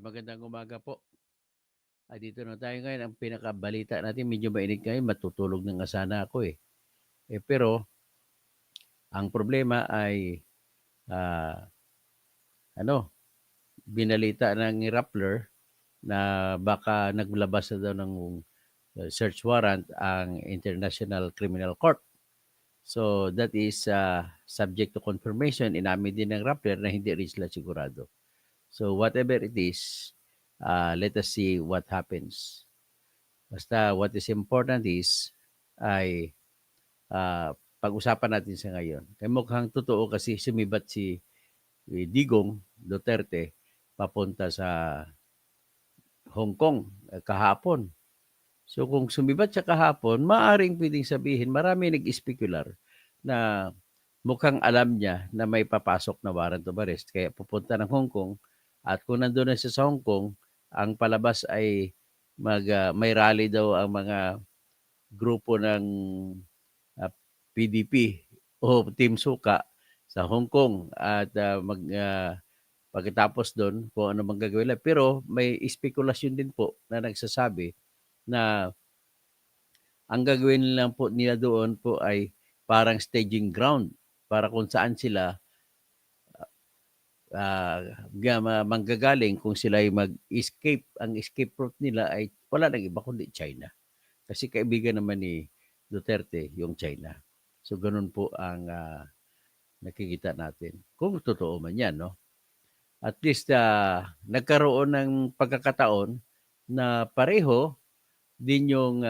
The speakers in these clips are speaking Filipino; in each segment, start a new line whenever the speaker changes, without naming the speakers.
Magandang umaga po. Dito na tayo ngayon. Ang pinakabalita natin, medyo mainit ngayon. Matutulog na nga sana ako eh. Pero ang problema ay ah, ano, binalita ng Rappler na baka naglabas na daw ng search warrant ang International Criminal Court. So that is subject to confirmation. Inamin din ng Rappler na hindi rin sila sigurado. So whatever it is, let us see what happens. Basta what is important is ay pag-usapan natin sa ngayon. Kaya mukhang totoo kasi sumibat si Digong Duterte papunta sa Hong Kong kahapon. So kung sumibat siya kahapon, maaring pwedeng sabihin, marami nag-spekular na mukhang alam niya na may papasok na warrant of arrest. Kaya pupunta ng Hong Kong at kung nandun na siya sa Hong Kong, ang palabas ay may rally daw ang mga grupo ng PDP o Team Suka sa Hong Kong at pagkatapos doon kung ano mang gagawin nila. Pero may spekulasyon din po na nagsasabi na ang gagawin lang po nila doon po ay parang staging ground para kung saan sila manggagaling kung sila ay mag-escape. Ang escape route nila ay wala nang iba kundi China. Kasi kaibigan naman ni Duterte yung China. So ganun po ang nakikita natin. Kung totoo man yan, no? At least nagkaroon ng pagkakataon na pareho din yung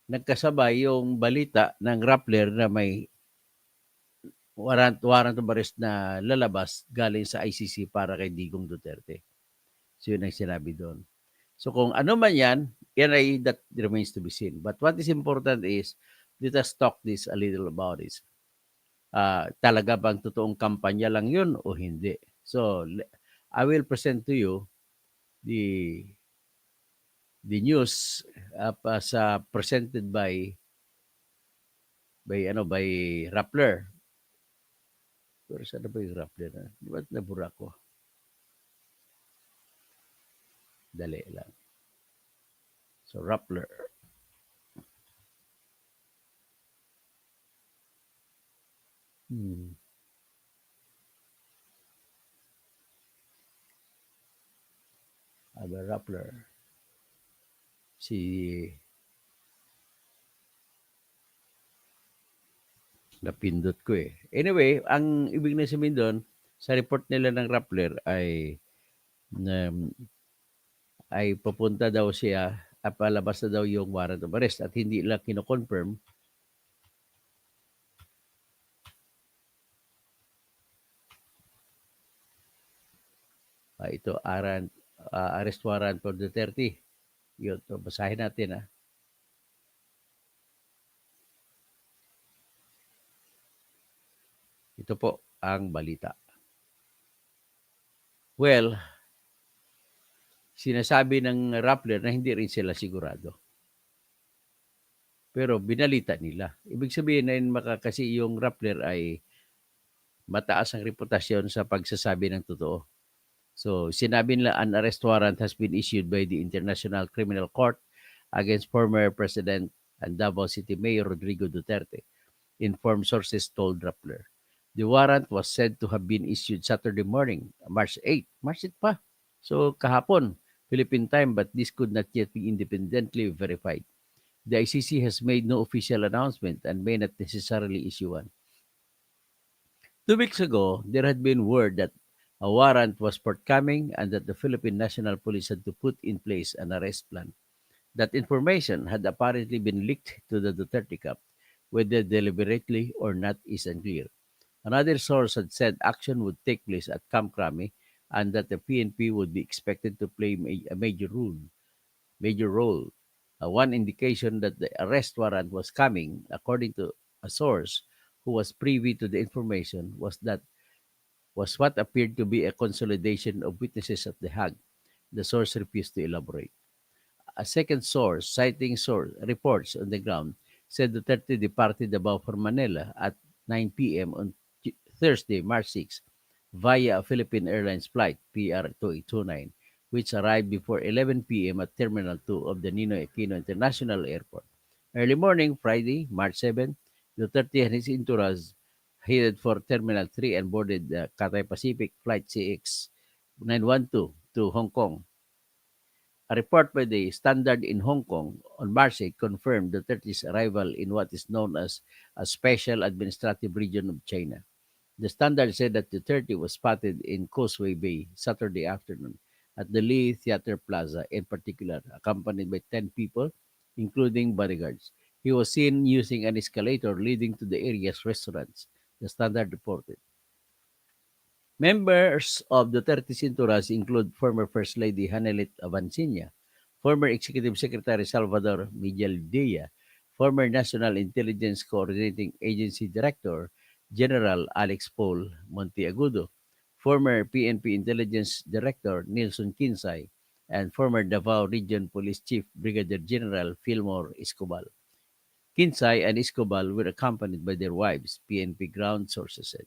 nagkasabay yung balita ng Rappler na may warrant of arrest na lalabas galing sa ICC para kay Digong Duterte. So yun ang sinabi doon. So kung ano man yan, yan ay that remains to be seen. But what is important is, let us talk this a little about this. Talaga bang totoong kampanya lang yun o hindi? So I will present to you the news as presented by Rappler. Pero saan ba yung Rappler? Di ba nabura ko? Dali lang. So Rappler. Rappler. Si napindot ko eh. Anyway, ang ibig na sabihin doon, sa report nila ng Rappler ay pupunta daw siya at palabas na daw yung warrant of arrest at hindi lang kino-confirm ito arrest warrant for Duterte. Yun, so basahin natin Ito po ang balita. Well, sinasabi ng Rappler na hindi rin sila sigurado. Pero binalita nila. Ibig sabihin na kasi yung Rappler ay mataas ang reputasyon sa pagsasabi ng totoo. So, sinabi nila an arrest warrant has been issued by the International Criminal Court against former President and Davao City Mayor Rodrigo Duterte, informed sources told Rappler. The warrant was said to have been issued Saturday morning, March 8. March 8 pa. So, kahapon, Philippine time, but this could not yet be independently verified. The ICC has made no official announcement and may not necessarily issue one. 2 weeks ago, there had been word that a warrant was forthcoming and that the Philippine National Police had to put in place an arrest plan. That information had apparently been leaked to the Duterte camp. Whether deliberately or not is unclear. Another source had said action would take place at Camp Crame and that the PNP would be expected to play a major role. One indication that the arrest warrant was coming, according to a source who was privy to the information, was what appeared to be a consolidation of witnesses at The Hague. The source refused to elaborate. A second source, citing reports on the ground, said Duterte departed Davao for Manila at 9 p.m. on Thursday, March 6. via a Philippine Airlines flight PR2829, which arrived before 11 p.m. at Terminal 2 of the Ninoy Aquino International Airport. Early morning, Friday, March 7, Duterte and his entourage headed for Terminal 3 and boarded the Cathay Pacific Flight CX-912 to Hong Kong. A report by the Standard in Hong Kong on March 8 confirmed Duterte's arrival in what is known as a special administrative region of China. The Standard said that Duterte was spotted in Causeway Bay Saturday afternoon at the Lee Theatre Plaza, in particular, accompanied by 10 people, including bodyguards. He was seen using an escalator leading to the area's restaurants, the Standard reported. Members of Duterte's entourage include former First Lady Hanelit Avancina, former Executive Secretary Salvador Medialdea, former National Intelligence Coordinating Agency Director General Alex Paul Monteagudo, former PNP Intelligence Director Nelson Kinsay, and former Davao Region Police Chief Brigadier General Fillmore Escobar. Kinsay and Escobar were accompanied by their wives, PNP ground sources said.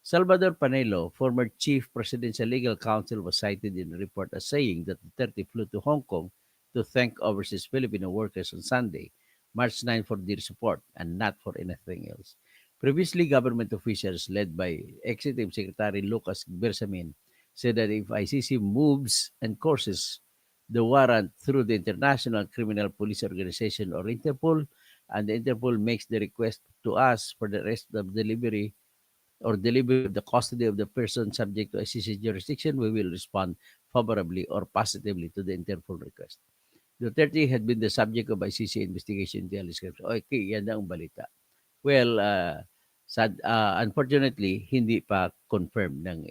Salvador Panelo, former chief presidential legal counsel, was cited in the report as saying that Duterte flew to Hong Kong to thank overseas Filipino workers on Sunday, March 9, for their support and not for anything else. Previously, government officials led by Executive Secretary Lucas Bersamin said that if ICC moves and courses the warrant through the International Criminal Police Organization or Interpol, and the Interpol makes the request to us for the rest of delivery or delivery of the custody of the person subject to ICC jurisdiction, we will respond favorably or positively to the Interpol request. Duterte had been the subject of ICC investigation until his script. Okay, yan ang balita. Well, unfortunately, hindi pa confirmed ng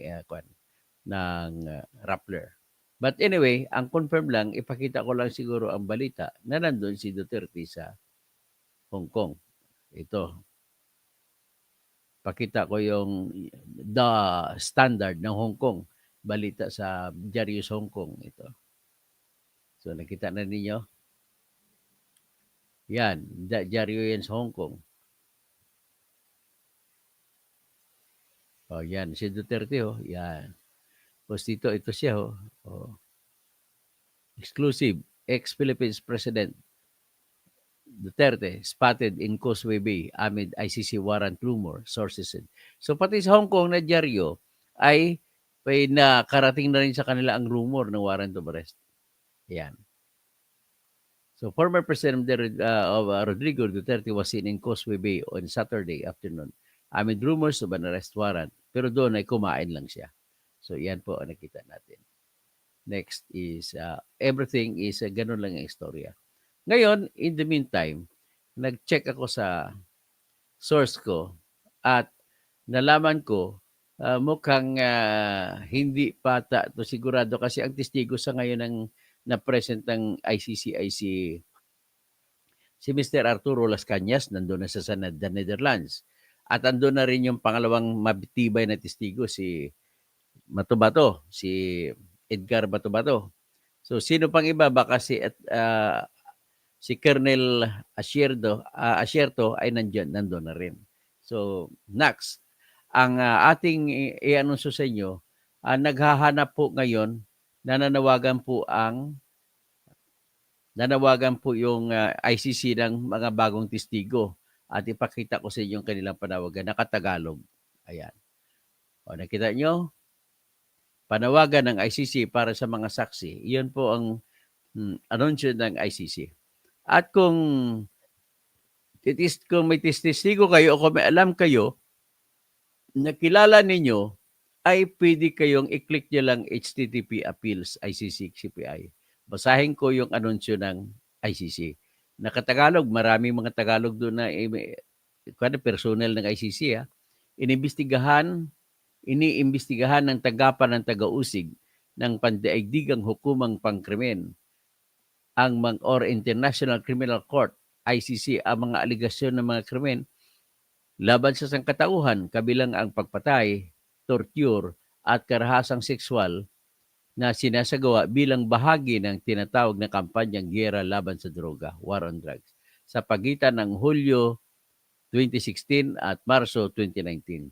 Rappler. But anyway, ang confirm lang, ipakita ko lang siguro ang balita na nandun si Duterte sa Hong Kong. Ito, pakita ko yung The Standard ng Hong Kong. Balita sa Diarios Hong Kong ito. So nakita na ninyo? Yan, Diaryo yan sa Hong Kong. Oh, yan, si Duterte oh, yan. Tapos dito, ito siya oh. Oh. Exclusive, ex-Philippines President Duterte spotted in Causeway Bay amid ICC warrant rumor, sources said. So pati sa Hong Kong na dyaryo ay nakarating na rin sa kanila ang rumor ng warrant of arrest. Yan. So former President Rodrigo Duterte was seen in Causeway Bay on Saturday afternoon amid rumors of an arrest warrant. Pero doon ay kumain lang siya. So yan po ang nakita natin. Next is everything is ganun lang ang istorya. Ngayon, in the meantime, nag-check ako sa source ko at nalaman ko mukhang hindi pata to sigurado kasi ang testigo sa ngayon ng na-present ng ICC ay si Mr. Arturo Las Cañas, nandun na sa Netherlands. At andun na rin yung pangalawang mabitibay na testigo, si Matubato, si Edgar Batubato. So sino pang iba? Baka si Colonel Asierto ay nandun na rin. So next, ang ating i-anunso sa inyo, naghahanap po ngayon, nanawagan po yung ICC ng mga bagong testigo at ipakita ko sa inyo yung kanilang panawagan. Nakatagalog. Ayan. O, nakita nyo? Panawagan ng ICC para sa mga saksi. Iyon po ang anunsyo ng ICC. At kung may testigo kayo o kung may alam kayo na kilala ninyo, ay pwede kayong i-click nyo lang HTTP Appeals ICC CPI. Basahin ko yung anunsyo ng ICC. Nakatagalog, maraming mga Tagalog doon na personnel ng ICC. Iniimbestigahan ng tanggapan ng taga-usig ng pandaigdigang hukumang pangkrimen or International Criminal Court, ICC, ang mga aligasyon ng mga krimen laban sa sangkatauhan, kabilang ang pagpatay, torture, at karahasang sexual na sinasagawa bilang bahagi ng tinatawag na kampanyang giyera laban sa droga, War on Drugs, sa pagitan ng Hulyo 2016 at Marso 2019.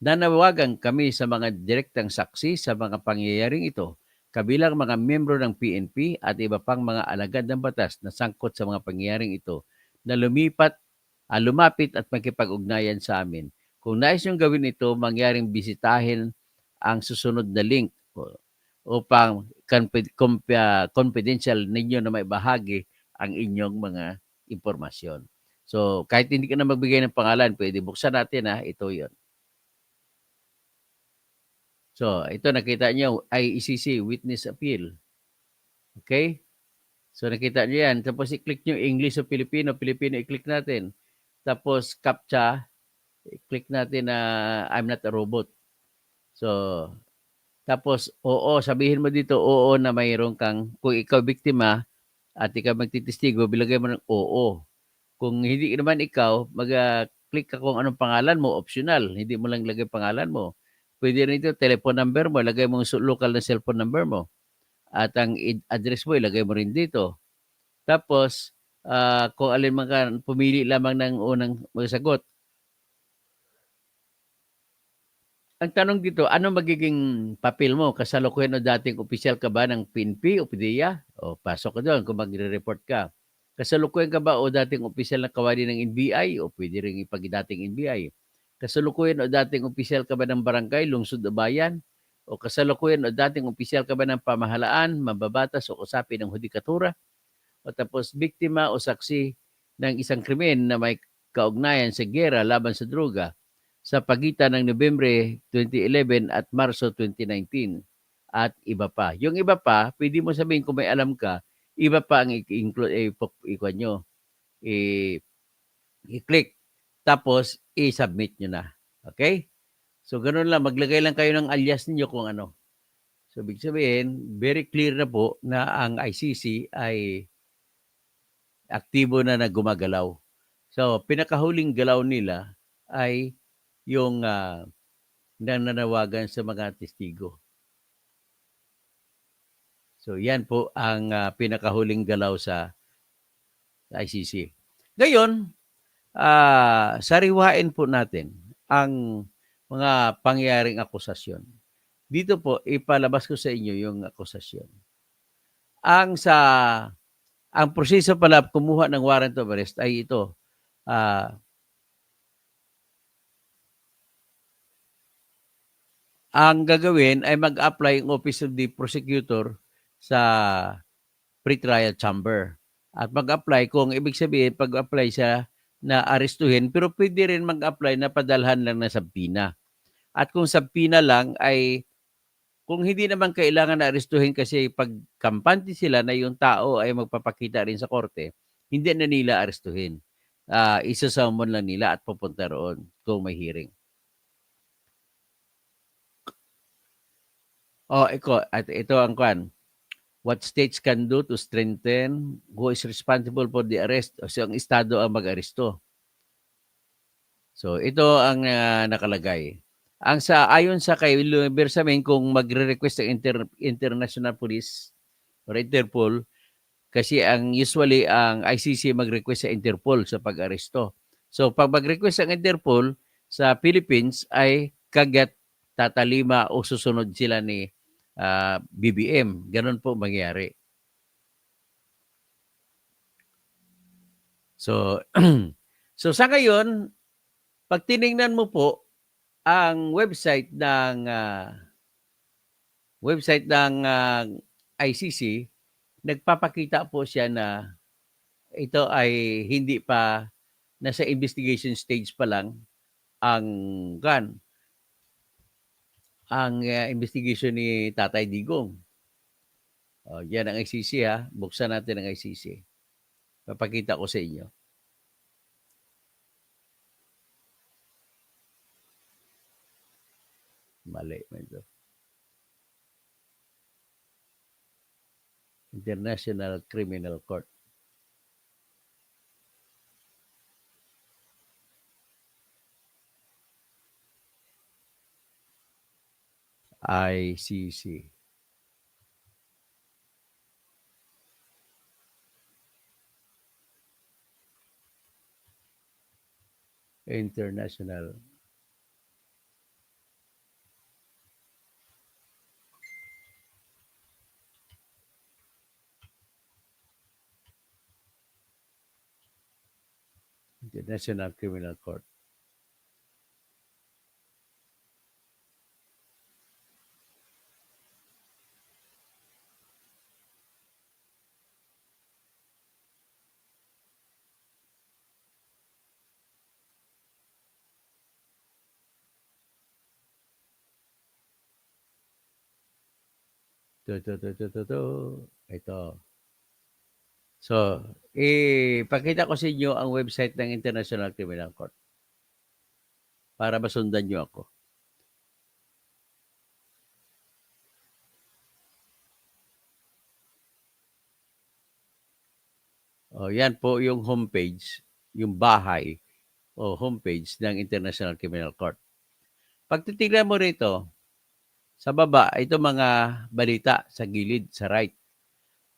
Nanawagan kami sa mga direktang saksi sa mga pangyayaring ito, kabilang mga miyembro ng PNP at iba pang mga alagad ng batas na sangkot sa mga pangyayaring ito na lumapit at makipag-ugnayan sa amin. Kung nais niyong gawin ito, mangyaring bisitahin ang susunod na link upang confidential ninyo na maibahagi ang inyong mga impormasyon. So, kahit hindi ka na magbigay ng pangalan, pwede buksan natin ito yon. So, ito nakita niyo, IECC, Witness Appeal. Okay? So, nakita niyo yan. Tapos, i-click niyo English o Filipino. Filipino, i-click natin. Tapos, CAPTCHA, i-click natin na I'm not a robot. So, tapos, oo, sabihin mo dito, oo na mayroon kang, kung ikaw biktima at ikaw magtitistigo, bilagay mo ng oo. Kung hindi naman ikaw, mag-click ka kung anong pangalan mo, optional. Hindi mo lang lagay pangalan mo. Pwede rin ito, telephone number mo, lagay mo yung local na cellphone number mo. At ang address mo, ilagay mo rin dito. Tapos, kung alin man ka, pumili lamang ng unang magsagot. Ang tanong dito, ano magiging papel mo? Kasalukuyan o dating opisyal ka ba ng PNP o PDEA? O pasok ka doon kung magre-report ka. Kasalukuyan ka ba o dating opisyal na kawani ng NBI o pwede rin ipag-dating NBI? Kasalukuyan o dating opisyal ka ba ng barangay, lungsod o bayan? O kasalukuyan o dating opisyal ka ba ng pamahalaan, mababatas o usapin ng hudikatura? O tapos biktima o saksi ng isang krimen na may kaugnayan sa gera laban sa droga sa pagitan ng Nobyembre 2011 at Marso 2019 at iba pa. Yung iba pa, pwede mo sabihin kung may alam ka, iba pa ang i-include nyo, i-click. Tapos, i-submit nyo na. Okay? So, ganun lang. Maglagay lang kayo ng alias ninyo kung ano. So, ibig sabihin, very clear na po na ang ICC ay aktibo na gumagalaw. So, pinakahuling galaw nila ay yung nananawagan sa mga testigo. So, yan po ang pinakahuling galaw sa ICC. Ngayon, sariwain po natin ang mga pangyaring akusasyon. Dito po, ipalabas ko sa inyo yung akusasyon. Ang proseso pala kumuha ng warrant of arrest ay ito. Ang gagawin ay mag-apply ang Office of the Prosecutor sa pre-trial chamber. At mag-apply kung ibig sabihin, pag-apply siya na arestuhin, pero pwede rin mag-apply na padalhan lang na sabpina. At kung sabpina lang ay, kung hindi naman kailangan na arestuhin kasi pag kampante sila na yung tao ay magpapakita rin sa korte, hindi na nila arestuhin. Isasummon lang nila at pupunta roon kung may hearing. Ito ang kwan. What states can do to strengthen who is responsible for the arrest. So, ang estado ang mag-aresto. So, ito ang nakalagay. Ayon sa kay Bersamin, kung magre-request ng International Police or Interpol, kasi usually ang ICC mag-request sa Interpol sa pag-aresto. So, pag mag-request ang Interpol sa Philippines ay kagat tatalima o susunod sila ni BBM. Ganun po mangyayari. So, so sa ngayon, pag tiningnan mo po ang website ng ICC, nagpapakita po siya na ito ay hindi pa, nasa investigation stage pa lang ang investigation ni Tatay Digong. Yan ang ICC ha. Buksan natin ang ICC. Papakita ko sa inyo. Mali. Ito. International Criminal Court. ICC. International International Criminal Court. To. Ito. So, ipakita ko sa inyo ang website ng International Criminal Court para masundan nyo ako. O, yan po yung homepage, yung bahay o homepage ng International Criminal Court. Pag titignan mo rito, sa baba, ito mga balita sa gilid, sa right.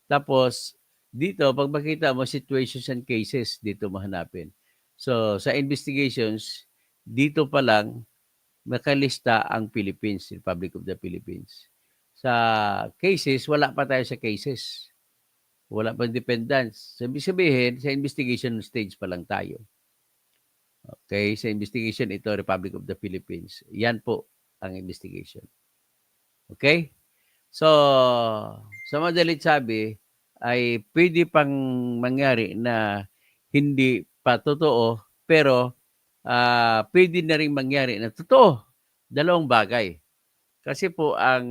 Tapos, dito, pag makita mo, situations and cases, dito mahanapin. So, sa investigations, dito pa lang, makalista ang Philippines, Republic of the Philippines. Sa cases, wala pa tayo sa cases. Wala pang dependence. Sabi sabihin, sa investigation stage pa lang tayo. Okay, sa investigation, ito, Republic of the Philippines. Yan po ang investigation. Okay? So, sa madalit sabi, ay pwede pang mangyari na hindi pa totoo, pero pwede na rin mangyari na totoo. Dalawang bagay. Kasi po ang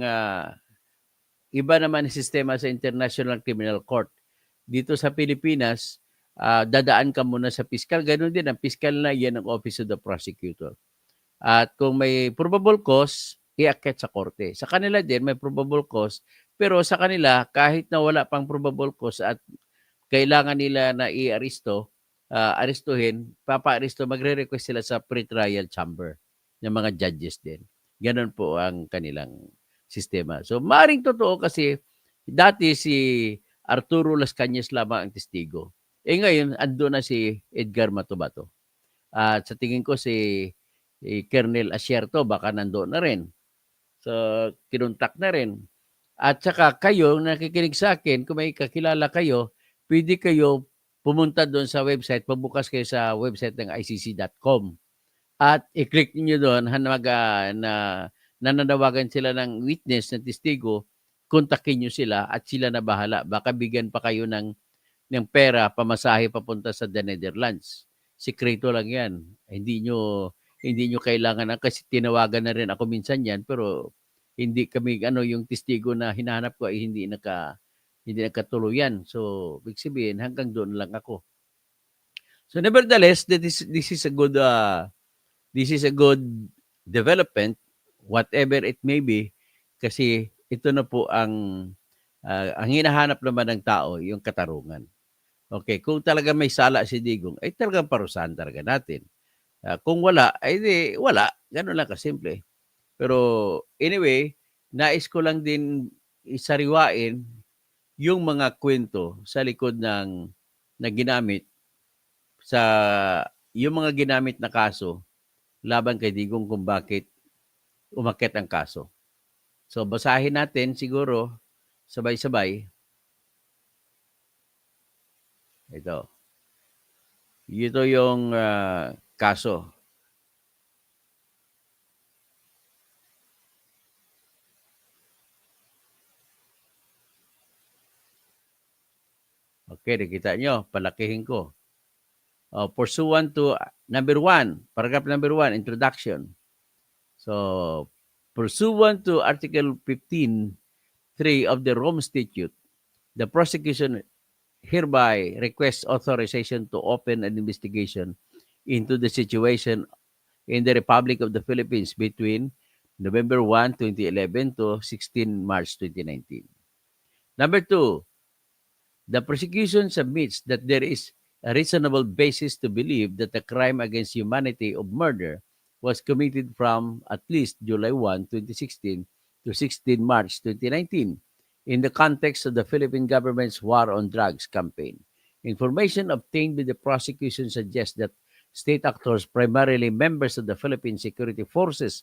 iba naman ang sistema sa International Criminal Court. Dito sa Pilipinas, dadaan ka muna sa piskal. Ganun din, ang piskal na yan ang Office of the Prosecutor. At kung may probable cause, iakyat sa korte. Sa kanila din, may probable cause. Pero sa kanila, kahit na wala pang probable cause at kailangan nila na i-aristo, aristuhin, papa-aristo, magre-request sila sa pre-trial chamber ng mga judges din. Ganon po ang kanilang sistema. So, maring totoo kasi dati si Arturo Las Cañas lamang ang testigo. Ngayon, ando na si Edgar Matubato. At sa tingin ko si Colonel Asierto baka nandoon na rin. So, kinuntak na rin. At saka kayo, nakikinig sa akin, kung may kakilala kayo, pwede kayo pumunta doon sa website, pagbukas kayo sa website ng icc.com. At i-click niyo doon na nananawagan sila ng witness, ng testigo, kontakin niyo sila at sila na bahala. Baka bigyan pa kayo ng pera, pamasahe papunta sa the Netherlands. Sikreto lang yan. Hindi nyo kailangan, kasi tinawagan na rin ako minsan yan, pero hindi kami, yung testigo na hinahanap ko ay hindi nakatuluyan. So, ibig sabihin, hanggang doon lang ako. So, nevertheless, this is a good development, whatever it may be, kasi ito na po ang hinahanap naman ng tao, yung katarungan. Okay, kung talaga may sala si Digong, ay talagang parusahan talaga natin. Kung wala, ay di, wala. Ganun lang kasimple. Pero anyway, nais ko lang din isariwain yung mga kwento sa likod na ginamit yung mga ginamit na kaso laban kay Digong kung bakit umakyat ang kaso. So basahin natin siguro sabay-sabay. Ito. Ito yung kaso. Okay, nakita nyo, palakihin ko. Pursuant to paragraph number 1, introduction. So, pursuant to Article 15.3 of the Rome Statute, the prosecution hereby requests authorization to open an investigation into the situation in the Republic of the Philippines between November 1, 2011 to 16 March 2019. Number 2, the prosecution submits that there is a reasonable basis to believe that the crime against humanity of murder was committed from at least July 1, 2016 to 16 March 2019 in the context of the Philippine government's war on drugs campaign. Information obtained by the prosecution suggests that state actors, primarily members of the Philippine security forces,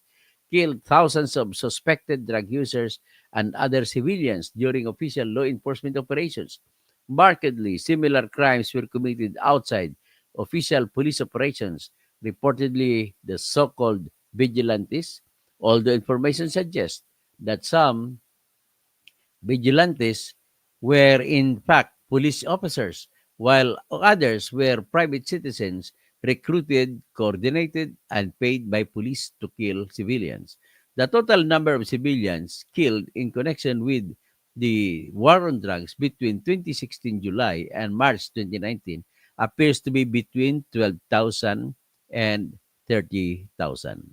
killed thousands of suspected drug users and other civilians during official law enforcement operations. Markedly similar crimes were committed outside official police operations, reportedly the so-called vigilantes, although information suggests that some vigilantes were in fact police officers, while others were private citizens recruited, coordinated, and paid by police to kill civilians. The total number of civilians killed in connection with the war on drugs between 2016 July and March 2019 appears to be between 12,000 and 30,000.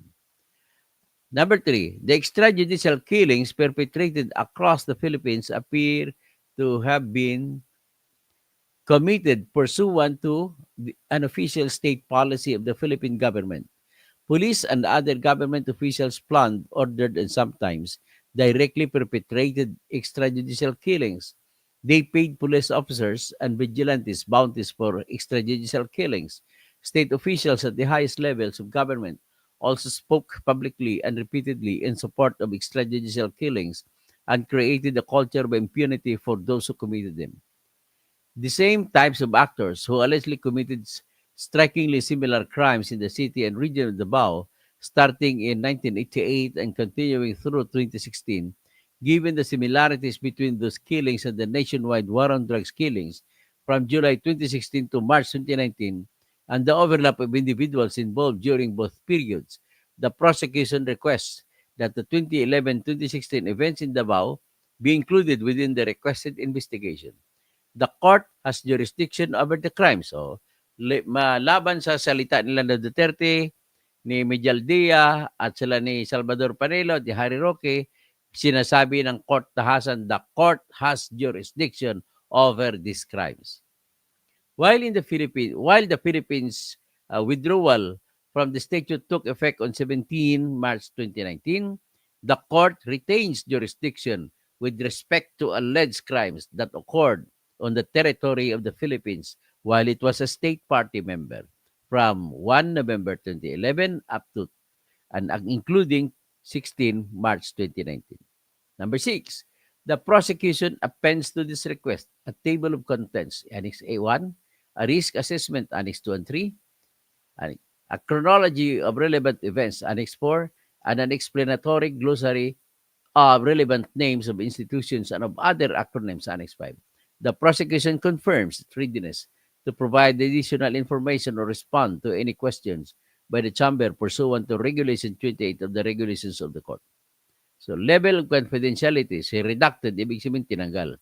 Number three, the extrajudicial killings perpetrated across the Philippines appear to have been committed pursuant to an official state policy of the Philippine government. Police and other government officials planned, ordered, and sometimes directly perpetrated extrajudicial killings. They paid police officers and vigilantes bounties for extrajudicial killings. State officials at the highest levels of government also spoke publicly and repeatedly in support of extrajudicial killings and created a culture of impunity for those who committed them. The same types of actors who allegedly committed strikingly similar crimes in the city and region of Davao, starting in 1988 and continuing through 2016, given the similarities between those killings and the nationwide war on drugs killings from July 2016 to March 2019, and the overlap of individuals involved during both periods, the prosecution requests that the 2011-2016 events in Davao be included within the requested investigation. The court has jurisdiction over the crime. So, malaban sa salita nila na Duterte, ni Medialdea, at sila ni Salvador Panelo, ni Harry Roque, sinasabi ng court tahasan, the court has jurisdiction over these crimes. While the Philippines withdrawal from the statute took effect on 17 March 2019, the court retains jurisdiction with respect to alleged crimes that occurred on the territory of the Philippines while it was a state party member from 1 November 2011 up to and including 16 March 2019. Number 6, the prosecution appends to this request a table of contents, Annex A1, a risk assessment, Annex 2 and 3, a chronology of relevant events, Annex 4, and an explanatory glossary of relevant names of institutions and of other acronyms, Annex 5. The prosecution confirms its readiness to provide additional information or respond to any questions by the Chamber pursuant to Regulation 28 of the Regulations of the Court. So, level of confidentiality, say redacted, ibig sabihin tinanggal.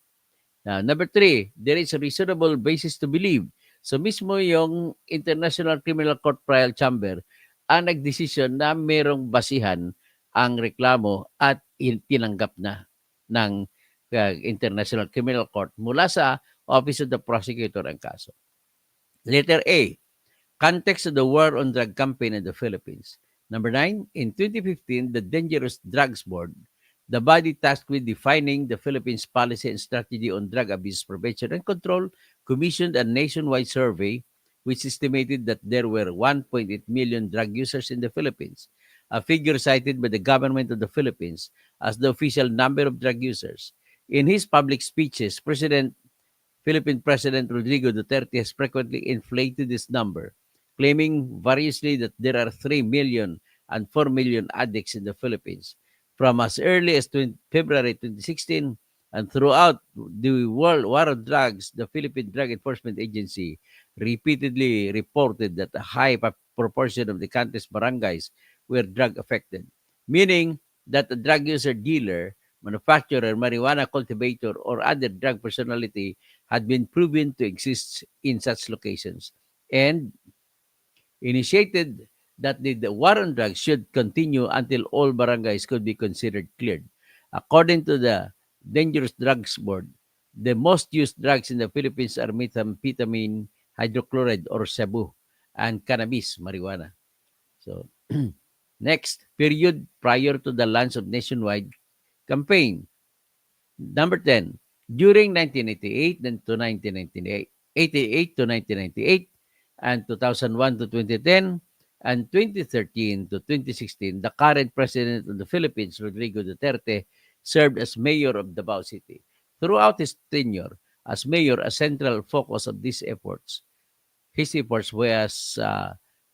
Now, number 3, there is a reasonable basis to believe. So, mismo yung International Criminal Court Trial Chamber ang nagdesisyon na merong basihan ang reklamo at tinanggap na ng International Criminal Court mula sa Office of the Prosecutor ang kaso. Letter A, context of the war on drug campaign in the Philippines. Number 9, in 2015, the Dangerous Drugs Board, the body tasked with defining the Philippines' policy and strategy on drug abuse prevention and control, commissioned a nationwide survey which estimated that there were 1.8 million drug users in the Philippines, a figure cited by the government of the Philippines as the official number of drug users. In his public speeches, Philippine President Rodrigo Duterte has frequently inflated this number, claiming variously that there are 3 million and 4 million addicts in the Philippines. From as early as February 2016 and throughout the World War on Drugs, the Philippine Drug Enforcement Agency repeatedly reported that a high proportion of the country's barangays were drug affected, meaning that a drug user, dealer, manufacturer, marijuana cultivator, or other drug personality had been proven to exist in such locations and initiated that the war on drugs should continue until all barangays could be considered cleared. According to the Dangerous Drugs Board, the most used drugs in the Philippines are methamphetamine, hydrochloride or sabu, and cannabis, marijuana. So, next, period prior to the launch of nationwide campaign. Number 10, during 1988 to 1998, 88 to 1998, and 2001 to 2010, and 2013 to 2016, the current president of the Philippines, Rodrigo Duterte, served as mayor of Davao City. Throughout his tenure as mayor, a central focus of these efforts his efforts was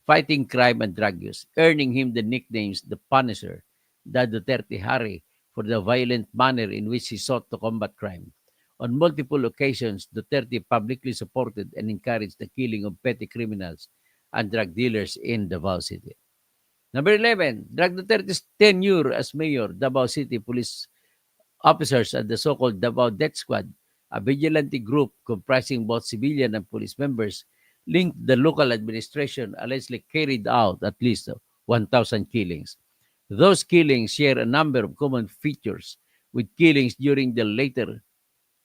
fighting crime and drug use, earning him the nicknames the Punisher, the Duterte Hari, for the violent manner in which he sought to combat crime. On multiple occasions, Duterte publicly supported and encouraged the killing of petty criminals and drug dealers in Davao City. Number 11, Drag Duterte's tenure as mayor, Davao City Police officers and the so-called Davao Death Squad, a vigilante group comprising both civilian and police members, linked the local administration allegedly carried out at least 1,000 killings. Those killings share a number of common features with killings during the later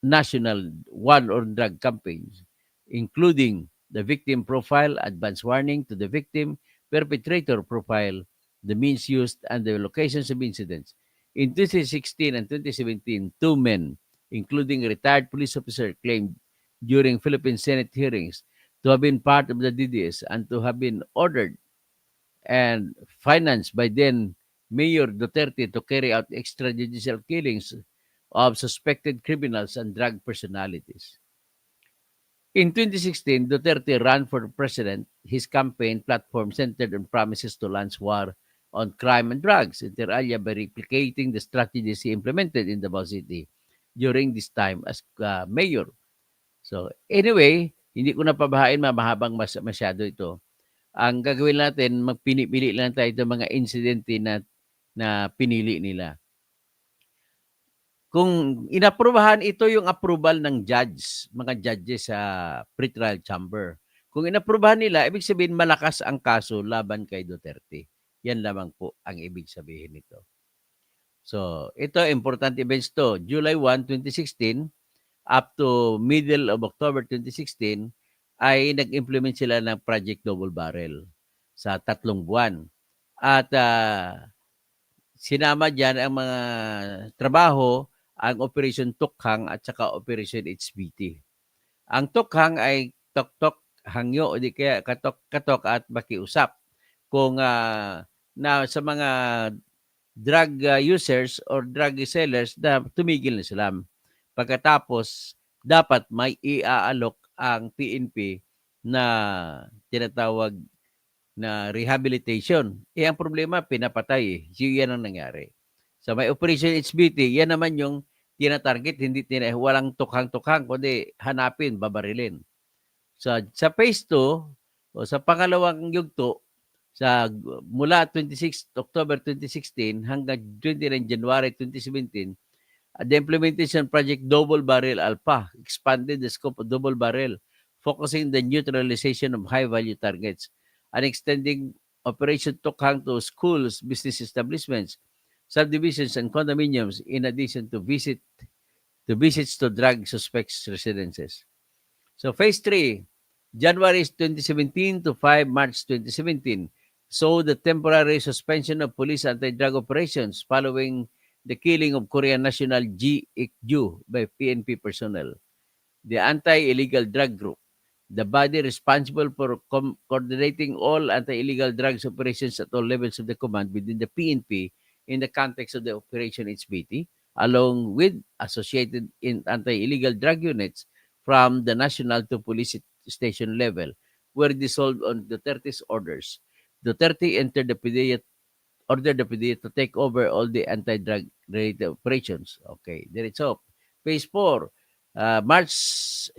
national war-on-drug campaigns, including the victim profile, advance warning to the victim, perpetrator profile, the means used, and the locations of incidents. In 2016 and 2017, two men, including a retired police officer, claimed during Philippine Senate hearings to have been part of the DDS and to have been ordered and financed by then Mayor Duterte to carry out extrajudicial killings of suspected criminals and drug personalities. In 2016, Duterte ran for president. His campaign platform centered on promises to launch war on crime and drugs, inter alia by replicating the strategies he implemented in Davao City during this time as mayor. So anyway, hindi ko na pabahain, mahabang masyado ito. Ang gagawin natin, magpili lang tayo ng mga insidente na pinili nila. Kung inaprubahan, ito yung approval ng mga judges sa pretrial chamber. Kung inaprubahan nila, ibig sabihin malakas ang kaso laban kay Duterte. Yan lamang po ang ibig sabihin nito. So, ito, important events to. July 1, 2016, up to middle of October 2016, ay nag-implement sila ng Project Double Barrel sa 3 buwan. At sinama dyan ang mga trabaho, ang Operation Tukhang at saka Operation HBT. Ang Tukhang ay tok-tok, hangyo, o di kaya katok-katok at makiusap. Kung na sa mga drug users or drug sellers na tumigil na sila. Pagkatapos, dapat may iaalok ang PNP na tinatawag na rehabilitation. Ang problema, pinapatay. Yan ang nangyari. So may Operation HBT, yan naman yung tinatarget, walang tukhang-tukhang, kundi hanapin, babarilin. So sa phase 2, o sa pangalawang yugto, mula 26 October 2016 hanggang 29 January 2017, the implementation project Double Barrel Alpha expanded the scope of Double Barrel, focusing the neutralization of high-value targets and extending Operation Tukhang to schools, business establishments, subdivisions, and condominiums, in addition to visits to drug suspects' residences. So phase 3, January 2017 to 5 March 2017, saw the temporary suspension of police anti-drug operations following the killing of Korean national Ji Ik-ju by PNP personnel. The anti-illegal drug group, the body responsible for coordinating all anti-illegal drugs operations at all levels of the command within the PNP in the context of the Operation HBT, along with associated in anti-illegal drug units from the national to police station level, were dissolved on Duterte's orders. Duterte ordered the PDEA to take over all the anti-drug related operations. Okay, diretso. Phase 4, March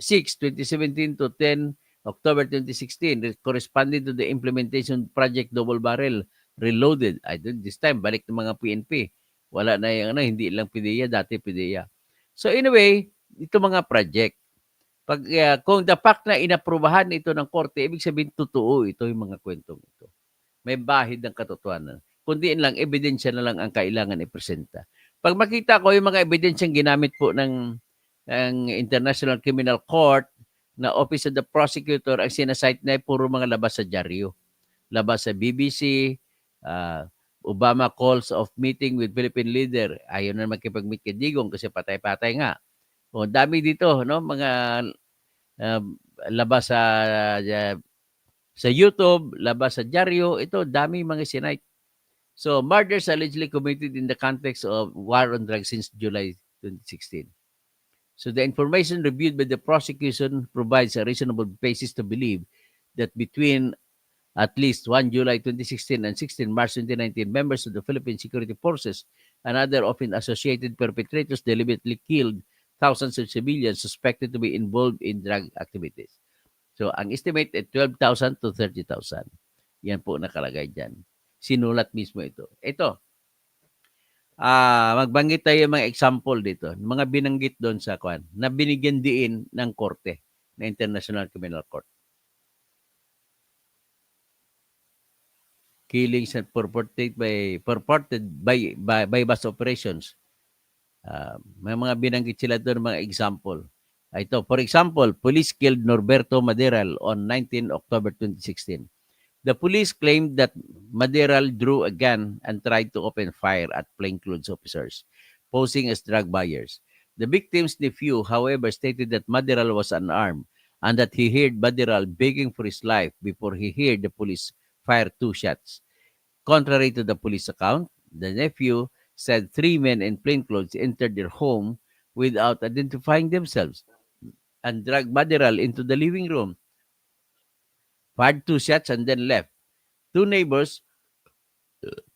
6, 2017 to 10 October 2016, corresponding to the implementation project Double Barrel Reloaded. This time, balik ng mga PNP. Wala na yung hindi lang PDEA, dati PDEA. So anyway, ito mga project. Kung the fact na inaprubahan ito ng korte, ibig sabihin totoo ito yung mga kwentong ito. May bahid ng katotohanan. Kundi lang, ebidensya na lang ang kailangan ipresenta. Pag makita ko yung mga ebidensyang ginamit po ng International Criminal Court na Office of the Prosecutor, ang sinasite na puro mga labas sa dyaryo. Labas sa BBC, Obama calls of meeting with Philippine leader. Ayaw na makipag-meet kay Digong kasi patay-patay nga. O, dami dito, no? Mga labas sa YouTube, labas sa dyaryo. Ito, dami mga sinite. So, murders allegedly committed in the context of war on drugs since July 2016. So, the information reviewed by the prosecution provides a reasonable basis to believe that between at least 1 July 2016 and 16 March 2019, members of the Philippine Security Forces and other often associated perpetrators deliberately killed thousands of civilians suspected to be involved in drug activities. So, ang estimate ay 12,000 to 30,000. Yan po nakalagay dyan. Sinulat mismo ito. Ito, magbanggit tayo ng mga example dito. Mga binanggit doon sa kwan na binigyan diin ng korte na International Criminal Court. Killings and purported by bus operations. May mga binanggit sila doon mga example. Ito, for example, police killed Norberto Maderal on 19 October 2016. The police claimed that Maderal drew a gun and tried to open fire at plainclothes officers, posing as drug buyers. The victim's nephew, however, stated that Maderal was unarmed and that he heard Maderal begging for his life before he heard the police fire 2 shots. Contrary to the police account, the nephew said 3 men in plainclothes entered their home without identifying themselves and dragged Maderal into the living room, fired 2 shots, and then left. 2 neighbors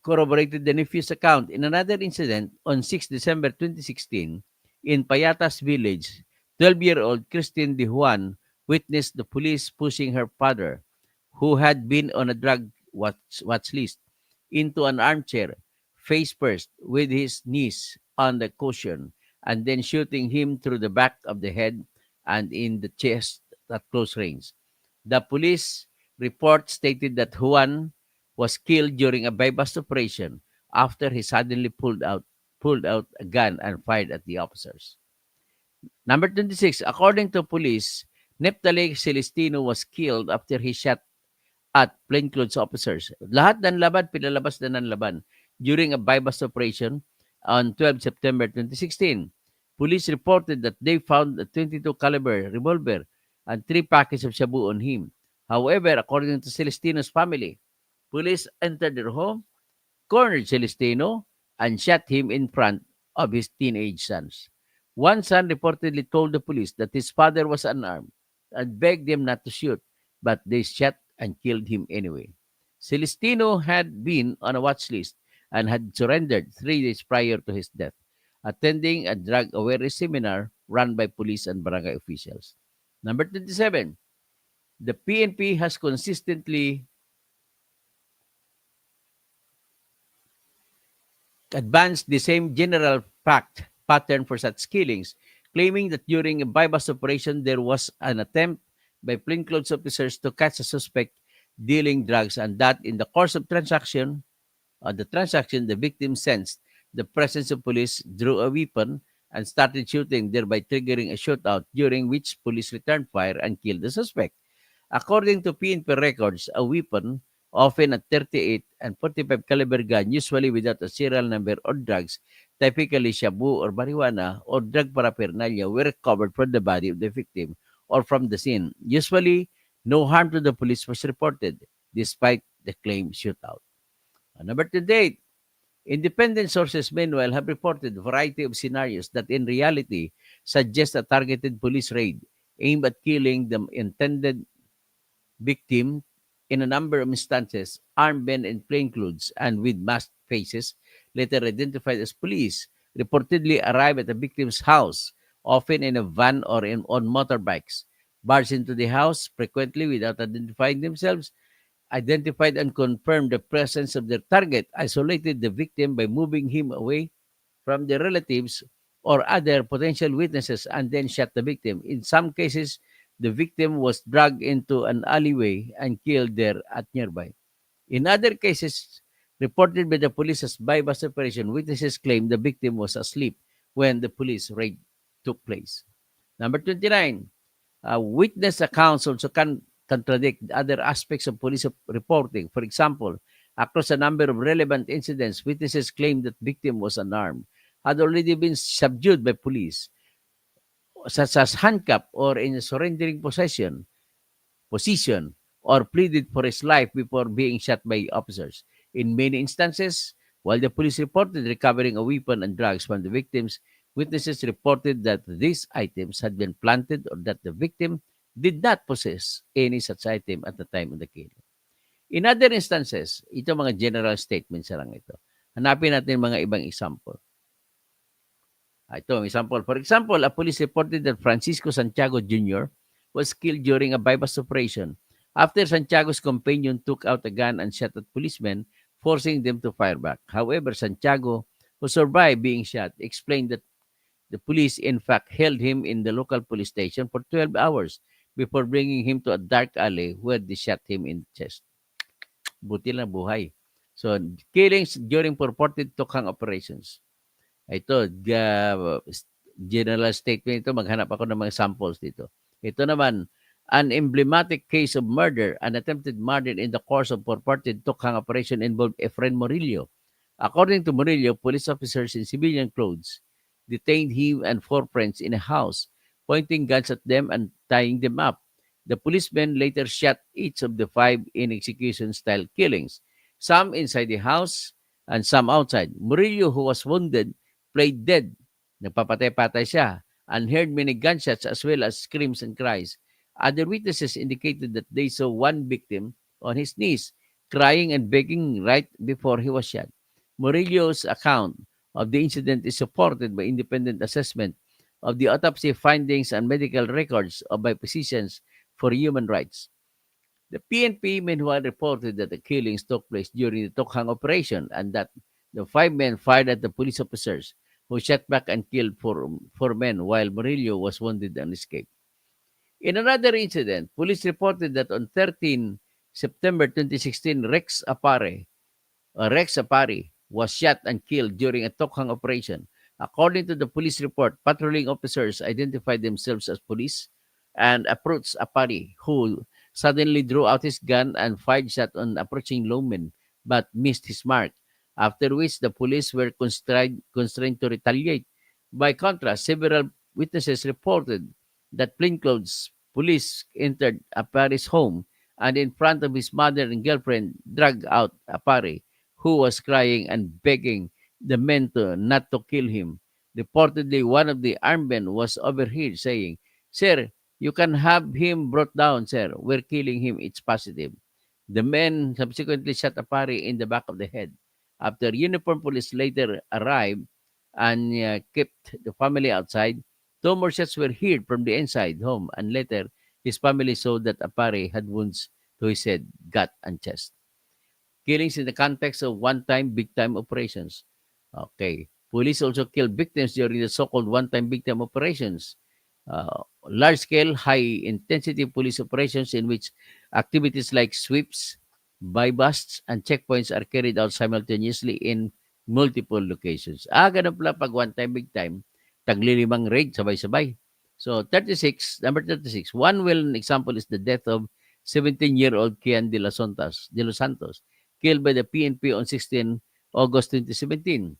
corroborated the nephew's account. In another incident, on 6 December 2016, in Payatas Village, 12-year-old Christine De Juan witnessed the police pushing her father, who had been on a drug watch list, into an armchair, face first, with his knees on the cushion, and then shooting him through the back of the head and in the chest at close range. The police report stated that Juan was killed during a bypass operation after he suddenly pulled out a gun and fired at the officers. Number 26, according to police, Neptali Celestino was killed after he shot at plainclothes officers. Lahat ng laban, pinalabas na ng laban during a bypass operation on 12 September 2016. Police reported that they found a 22 caliber revolver and 3 packets of shabu on him. However, according to Celestino's family, police entered their home, cornered Celestino, and shot him in front of his teenage sons. One son reportedly told the police that his father was unarmed and begged them not to shoot, but they shot and killed him anyway. Celestino had been on a watch list and had surrendered 3 days prior to his death, attending a drug awareness seminar run by police and barangay officials. Number 27, the PNP has consistently advanced the same general pattern for such killings, claiming that during a bypass operation there was an attempt by plainclothes officers to catch a suspect dealing drugs, and that in the course of the transaction, the victim sensed the presence of police, drew a weapon, and started shooting, thereby triggering a shootout during which police returned fire and killed the suspect. According to PNP records, a weapon, often a 38 and 45 caliber gun, usually without a serial number, or drugs, typically shabu or marijuana or drug paraphernalia, were recovered from the body of the victim or from the scene. Usually, no harm to the police was reported, despite the claimed shootout. Number 28, independent sources, meanwhile, have reported a variety of scenarios that in reality suggest a targeted police raid aimed at killing the intended victim. In a number of instances, armed men in plainclothes and with masked faces, later identified as police, reportedly arrive at the victim's house, often in a van or on motorbikes, barged into the house, frequently without identifying themselves, identified and confirmed the presence of their target, isolated the victim by moving him away from the relatives or other potential witnesses, and then shot the victim. In some cases, the victim was dragged into an alleyway and killed there at nearby. In other cases, reported by the police as bypass operation, witnesses claimed the victim was asleep when the police raid took place. Number 29, witness accounts also can contradict other aspects of police reporting. For example, across a number of relevant incidents, witnesses claimed that victim was unarmed, had already been subdued by police, such as handcuffed or in a surrendering position, or pleaded for his life before being shot by officers. In many instances, while the police reported recovering a weapon and drugs from the victims, witnesses reported that these items had been planted or that the victim did not possess any such item at the time of the killing. In other instances, ito mga general statements lang ito. Hanapin natin mga ibang example. Ito, example. For example, a police reported that Francisco Santiago Jr. was killed during a bypass operation after Santiago's companion took out a gun and shot at policemen, forcing them to fire back. However, Santiago, who survived being shot, explained that the police, in fact, held him in the local police station for 12 hours before bringing him to a dark alley where they shot him in the chest. Buti lang buhay. So, killings during purported Tokhang operations. Ito, general statement ito. Maghanap ako ng mga samples dito. Ito naman, an emblematic case of murder, an attempted murder in the course of purported Tokhang operation involved Efren Murillo. According to Murillo, police officers in civilian clothes detained him and 4 friends in a house, pointing guns at them and tying them up. The policemen later shot each of the 5 in execution-style killings, some inside the house and some outside. Murillo, who was wounded, played dead. Nagpapatay-patay siya and heard many gunshots as well as screams and cries. Other witnesses indicated that they saw one victim on his knees, crying and begging right before he was shot. Murillo's account of the incident is supported by independent assessment of the autopsy findings and medical records by physicians for human rights. The PNP meanwhile reported that the killings took place during the Tokhang operation and that the 5 men fired at the police officers who shot back and killed 4 men while Murillo was wounded and escaped. In another incident, police reported that on 13 September 2016, Rex Apari was shot and killed during a Tokhang operation. According to the police report, patrolling officers identified themselves as police and approached Apari, who suddenly drew out his gun and fired shot on approaching lawmen, but missed his mark, after which the police were constrained to retaliate. By contrast, several witnesses reported that plainclothes police entered Apari's home and in front of his mother and girlfriend dragged out Apari, who was crying and begging the men not to kill him. Reportedly, one of the armed men was overheard saying, "Sir, you can have him brought down, sir. We're killing him. It's positive." The men subsequently shot Apari in the back of the head. After uniformed police later arrived and kept the family outside, 2 more shots were heard from the inside home, and later his family saw that Apari had wounds to his head, gut, and chest. Killings in the context of one-time, big-time operations. Okay. Police also killed victims during the so-called one-time, big-time operations. Large-scale, high-intensity police operations in which activities like sweeps, buy-busts, and checkpoints are carried out simultaneously in multiple locations. Ganun pala pag one-time, big-time, taglilimang raid, sabay-sabay. So, 36, number 36, one well-known example is the death of 17-year-old Kian de los Santos, killed by the PNP on 16 August 2017.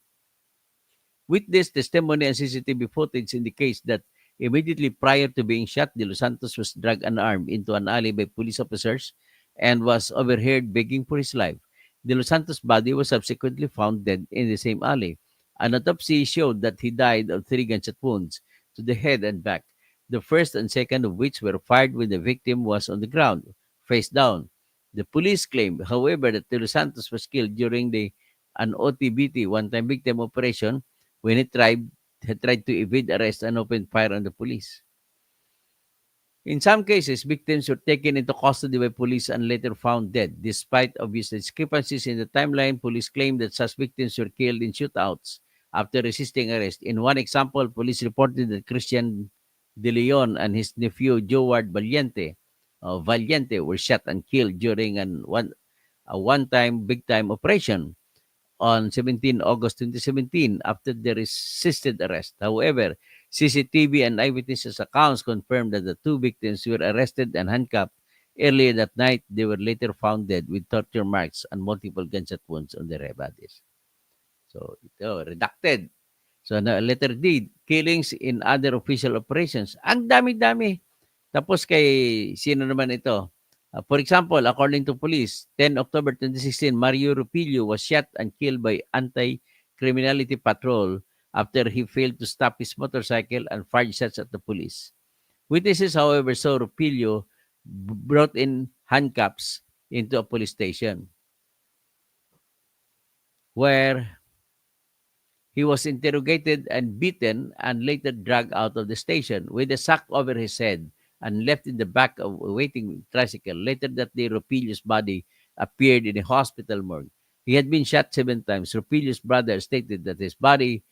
Witness testimony and CCTV footage indicates that immediately prior to being shot, De Los Santos was dragged unarmed into an alley by police officers and was overheard begging for his life. De Los Santos' body was subsequently found dead in the same alley. An autopsy showed that he died of 3 gunshot wounds to the head and back, the first and second of which were fired when the victim was on the ground, face down. The police claimed, however, that De Los Santos was killed during an OTBT, one-time victim operation, when he tried to evade arrest and opened fire on the police. In some cases, victims were taken into custody by police and later found dead. Despite obvious discrepancies in the timeline, police claimed that such victims were killed in shootouts after resisting arrest. In one example, police reported that Christian De Leon and his nephew Joward Valiente were shot and killed during a one-time, big-time operation on 17 August 2017 after the resisted arrest. However, CCTV and eyewitnesses accounts confirmed that the 2 victims were arrested and handcuffed earlier that night. They were later found dead with torture marks and multiple gunshot wounds on their bodies. So, ito, redacted. So, letter D, killings in other official operations. Ang dami-dami. Tapos kay, sino naman ito? For example, according to police, 10 October 2016, Mario Rupilio was shot and killed by anti-criminality patrol after he failed to stop his motorcycle and fired shots at the police. Witnesses, however, saw Rupilio brought in handcuffs into a police station where he was interrogated and beaten and later dragged out of the station with a sack over his head and left in the back of a waiting tricycle. Later that day, Rupilio's body appeared in a hospital morgue. He had been shot 7 times. Rupilio's brother stated that his body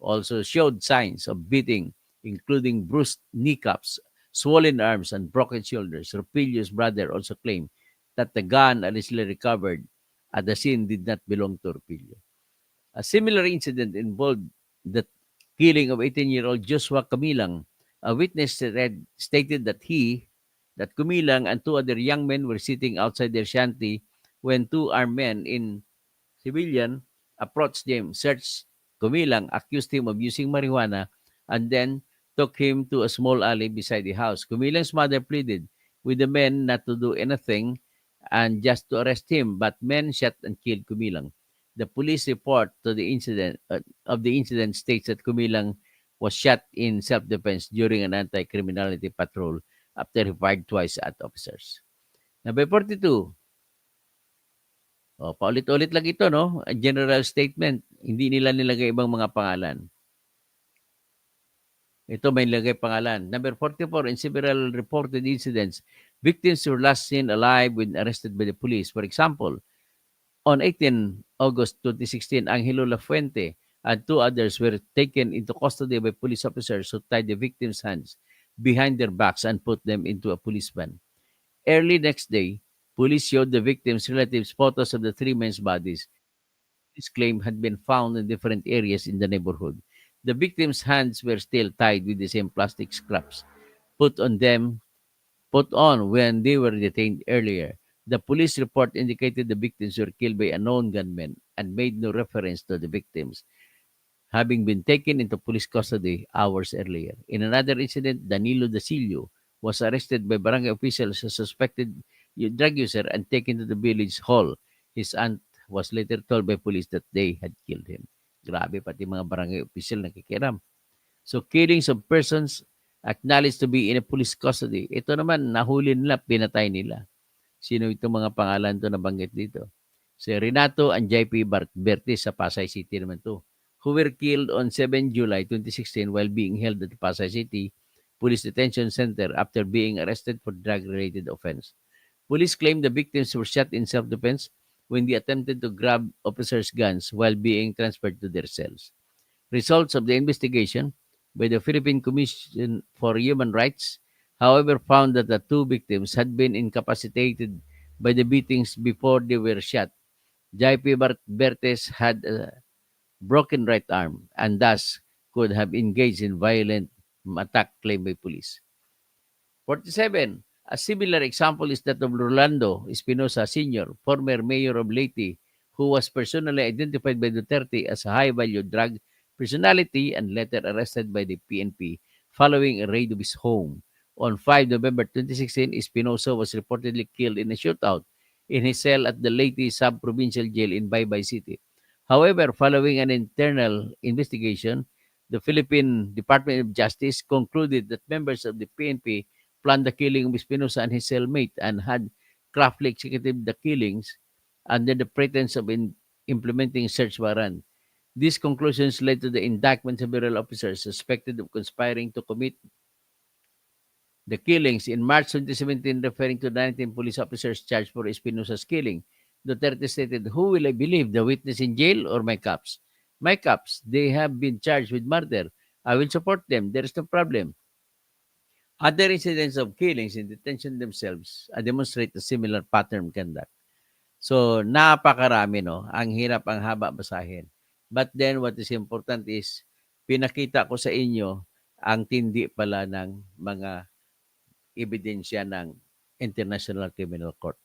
also showed signs of beating, including bruised kneecaps, swollen arms, and broken shoulders. Rupilio's brother also claimed that the gun allegedly recovered at the scene did not belong to Rupilio. A similar incident involved the killing of 18-year-old Joshua Camilang. A witness stated that Camilang and two other young men were sitting outside their shanty when two armed men in civilian approached them, searched Camilang, accused him of using marijuana, and then took him to a small alley beside the house. Camilang's mother pleaded with the men not to do anything and just to arrest him, but men shot and killed Camilang. The police report to the incident of the incident states that Kumilang was shot in self-defense during an anti-criminality patrol after he fired twice at officers. Number 42. Paulit-ulit lang ito, no? A general statement. Hindi nila nilagay ibang mga pangalan. Ito may nilagay pangalan. Number 44, in several reported incidents, victims were last seen alive when arrested by the police. For example, on 18 August 2016, Angelo Lafuente and two others were taken into custody by police officers who tied the victims' hands behind their backs and put them into a police van. Early next day, police showed the victims' relatives photos of the three men's bodies. This claim had been found in different areas in the neighborhood. The victims' hands were still tied with the same plastic scraps put on them put on when they were detained earlier. The police report indicated the victims were killed by unknown gunmen and made no reference to the victims having been taken into police custody hours earlier. In another incident, Danilo Dasilio was arrested by barangay officials as suspected drug user and taken to the village hall. His aunt was later told by police that they had killed him. Grabe, pati mga barangay official nakikiram. So, killings of persons acknowledged to be in a police custody. Ito naman, nahuli nila, pinatay nila. Sino itong mga pangalan to na banggit dito? Si Renato and JP Bertis sa Pasay City naman to, who were killed on 7 July 2016 while being held at the Pasay City Police Detention Center after being arrested for drug-related offense. Police claim the victims were shot in self-defense when they attempted to grab officers' guns while being transferred to their cells. Results of the investigation by the Philippine Commission for Human Rights, however, found that the two victims had been incapacitated by the beatings before they were shot. JP Bertes had a broken right arm and thus could have engaged in violent attack claimed by police. 47. A similar example is that of Rolando Espinosa Sr., former mayor of Leyte, who was personally identified by Duterte as a high-value drug personality and later arrested by the PNP following a raid of his home. On 5 November 2016, Espinosa was reportedly killed in a shootout in his cell at the Leyte Sub-Provincial Jail in Baybay City. However, following an internal investigation, the Philippine Department of Justice concluded that members of the PNP planned the killing of Espinosa and his cellmate and had craftily executed the killings under the pretense of implementing search warrant. These conclusions led to the indictment of several officers suspected of conspiring to commit the killings in March 2017, referring to 19 police officers charged for Espinosa's killing. Duterte stated, "Who will I believe, the witness in jail or my cops? My cops, they have been charged with murder. I will support them. There is no problem." Other incidents of killings in detention themselves demonstrate a similar pattern of conduct. So, napakarami, no? Ang hirap, ang haba basahin. But then, what is important is, pinakita ko sa inyo ang tindi pala ng mga ebidensya ng International Criminal Court.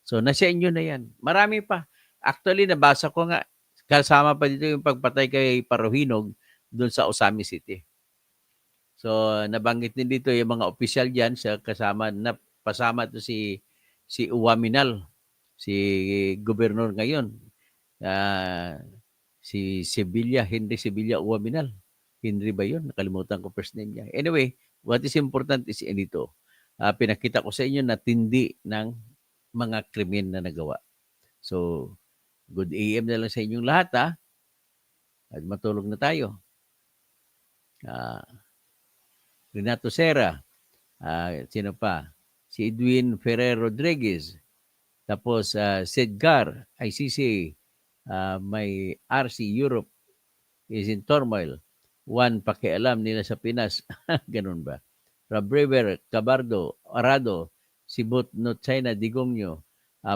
So, nasa inyo na yan. Marami pa. Actually, nabasa ko nga, kasama pa dito yung pagpatay kay Paruhinog doon sa Osami City. So, nabanggit din dito yung mga opisyal diyan sa kasama na pasama to si Uwaminal, si gobernador ngayon. Si Sevilla, Henry Sevilla Uwaminal. Henry ba 'yun? Nakalimutan ko first name niya. Anyway, what is important is dito, pinakita ko sa inyo na tindi ng mga krimen na nagawa. So, good AM na lang sa inyong lahat, at matulog na tayo. Renato Serra, sino pa? Si Edwin Ferrer Rodriguez, tapos Sedgar, ICC, may RC Europe is in turmoil. One, pakialam nila sa Pinas. Ganun ba? Rabrever, Cabardo, Arado, Sibut, No China, Digongyo,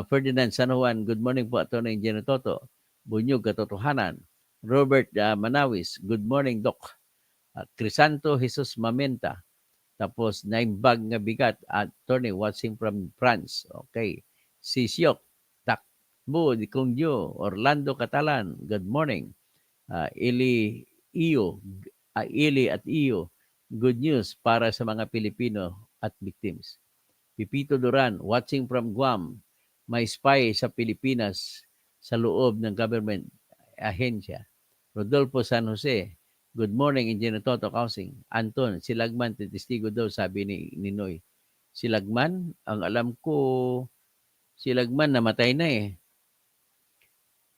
Ferdinand San Juan, good morning po, Atty. Engineer Toto. Bunyog, Katotohanan. Robert Manawis, good morning, Doc. Crisanto Jesus Mamenta, tapos naimbag nga bigat, Attorney watching from France. Okay. Si Siok, Takbo, Dikongyo, Orlando Catalan, good morning. Ili at Iyo, good news para sa mga Pilipino at victims. Pipito Duran, watching from Guam, may spy sa Pilipinas sa loob ng government ahensya. Rodolfo San Jose, good morning, Engineer Toto Kausing. Anton, si Lagman, testigo daw, sabi ni Ninoy. Si Lagman, ang alam ko, si Lagman namatay na eh.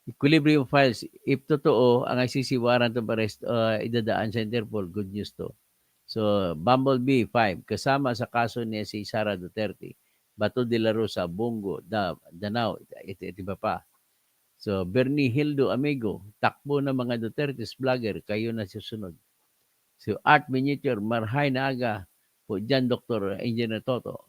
Equilibrium files, if totoo, ang ICC warrant of arrest, idadaan sa Interpol, good news to. So, Bumblebee 5, kasama sa kaso niya si Sara Duterte, Bato de la Rosa, Bongo, Danao, iba pa. So, Bernie Hildo Amigo, takbo ng mga Duterte's vlogger, kayo na susunod. So, Art Miniature, Marhay na aga, po dyan, Dr. Engineer Toto.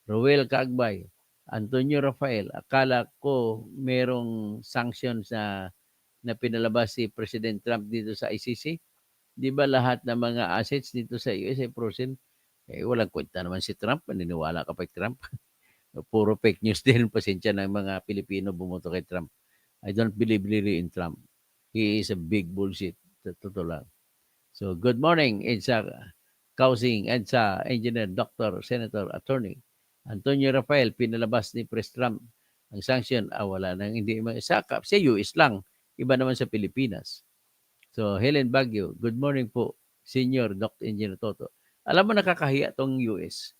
Roel Kaagbay, Antonio Rafael, akala ko merong sanctions na pinalabas si President Trump dito sa ICC. Di ba lahat ng mga assets dito sa US ay frozen? Walang kwenta naman si Trump. Maniniwala ka pa kay Trump. Puro fake news din. Pasensya ng mga Pilipino bumoto kay Trump. I don't believe really in Trump. He is a big bullshit. Totoo lang. So, good morning, Edsa Kausing, Edsa, Engineer, Doctor, Senator, Attorney. Antonio Rafael, pinalabas ni Pres Trump ang sanction. Wala nang hindi sakap. Sa US lang. Iba naman sa Pilipinas. So, Helen Baguio, good morning po, Senior Dr. Engineer Toto. Alam mo, nakakahiya tong US.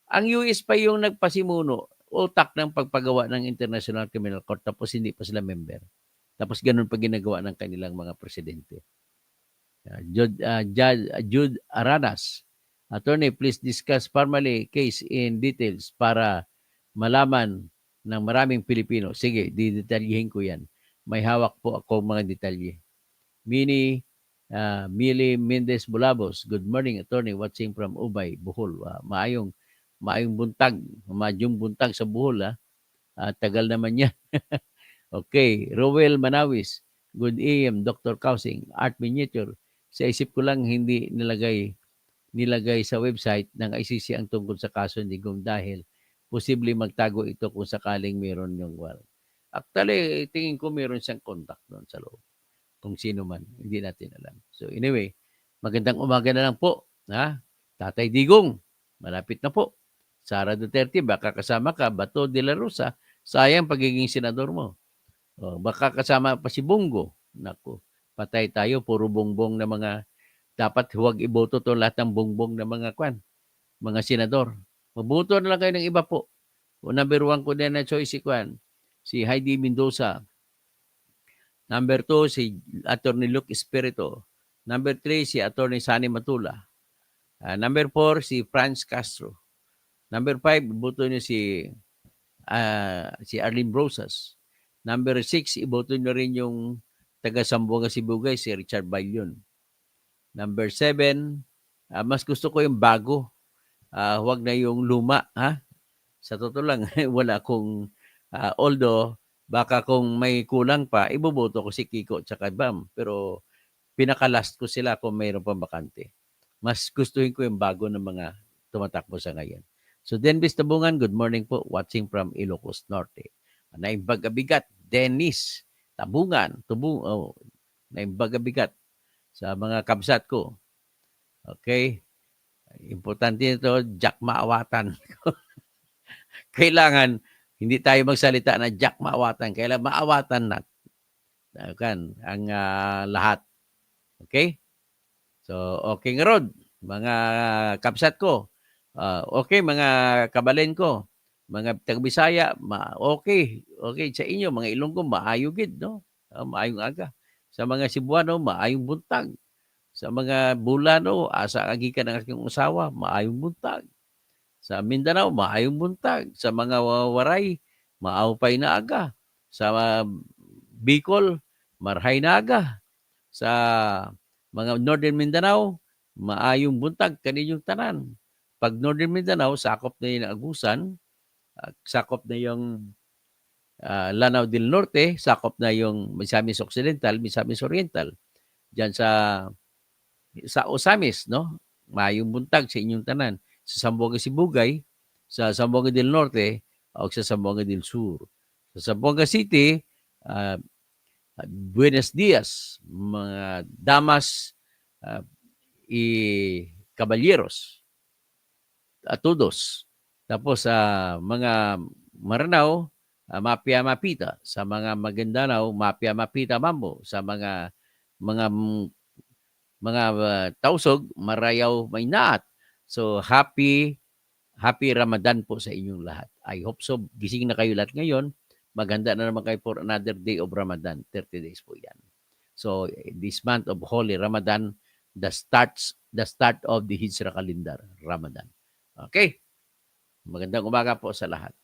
Ang US pa yung nagpasimuno, utak ng pagpagawa ng International Criminal Court, tapos hindi pa sila member. Tapos ganun pa ginagawa ng kanilang mga presidente. Jude Aranas, Attorney, please discuss formally case in details para malaman ng maraming Pilipino. Sige, didetalyihin ko yan. May hawak po ako mga detalye. Mili Mendez Bulabos, good morning, Attorney, watching from Ubay, Bohol. Maayong buntag, madyong buntag sa Bohol. Tagal naman yan. Okay, Rowel Manawis, good AM, Dr. Kausing, Art Miniature. Sa isip ko lang hindi nilagay sa website ng ICC ang tungkol sa kaso ni Digong dahil posible magtago ito kung sakaling meron yung warrant. Actually, tingin ko meron siyang contact doon sa loob. Kung sino man, hindi natin alam. So anyway, magandang umaga na lang po. Tatay Digong, malapit na po. Sara Duterte, baka kasama ka. Bato de la Rosa, sayang pagiging senador mo. Baka kasama pa si Bongo. Naku, patay tayo, puro bongbong na mga, dapat huwag iboto to lahat ng bongbong na mga mga senador. Mabuto na lang kayo ng iba po. Number 1 ko din na choice si Heidi Mendoza. Number 2, si Attorney Luke Espirito. Number 3, si Attorney Sani Matula. Number 4, si Franz Castro. Number 5, iboto niyo si Arlene Brosas. Number 6, iboto niyo rin yung taga-Sambuanga Sibugay, si Richard Bailon. Number 7, mas gusto ko yung bago. Huwag na yung luma. Sa totoo lang, wala akong, although, baka kung may kulang pa, iboboto ko si Kiko at Bam. Pero pinakalast ko sila kung mayroon pang bakante. Mas gustuhin ko yung bago ng mga tumatakbo sa ngayon. So, Dennis Tabungan, good morning po. Watching from Ilocos Norte. Naimbagabigat, Dennis Tabungan. Naimbagabigat sa mga kabsat ko. Okay? Importante nito, Jack Maawatan. Kailangan hindi tayo magsalita na Jack maawatan. Kailangan maawatan na ang lahat. Okay? So, okay nga Rod. mga kapsat ko, okay, mga kabalen ko, mga taga-Bisaya, okay, okay sa inyo, mga Ilonggo, maayo gid, no? Maayong aga. Sa mga Cebuano, maayong buntag. Sa mga Bulano, asa agikan ang aking usawa, maayong buntag. Sa Mindanao, maayong buntag. Sa mga Waray, maaw pay na aga. Sa Bicol, marhay na aga. Sa mga Northern Mindanao, maayong buntag kaninyong tanan. Pag Northern Mindanao, sakop na yung Agusan, sakop na yung Lanao del Norte, sakop na yung Misamis Occidental, Misamis Oriental. Diyan sa Osamis, no? Maayong buntag sa inyong tanan. Sa Zamboanga Sibugay, sa Zamboanga del Norte, o sa Zamboanga del Sur. Sa Zamboanga City, uh, Buenos Dias, mga damas uh, caballeros, a todos. Tapos sa mga Maranao, Mapia Mapita. Sa mga Maguindanao, Mapia Mapita Mambo. Sa mga Tausog, Marayaw Maynaat. So happy Ramadan po sa inyong lahat. I hope so. Gising na kayo lahat ngayon. Maganda na naman kayo for another day of Ramadan. 30 days po yan. So this month of Holy Ramadan, the start of the Hijra calendar, Ramadan. Okay? Magandang umaga po sa lahat.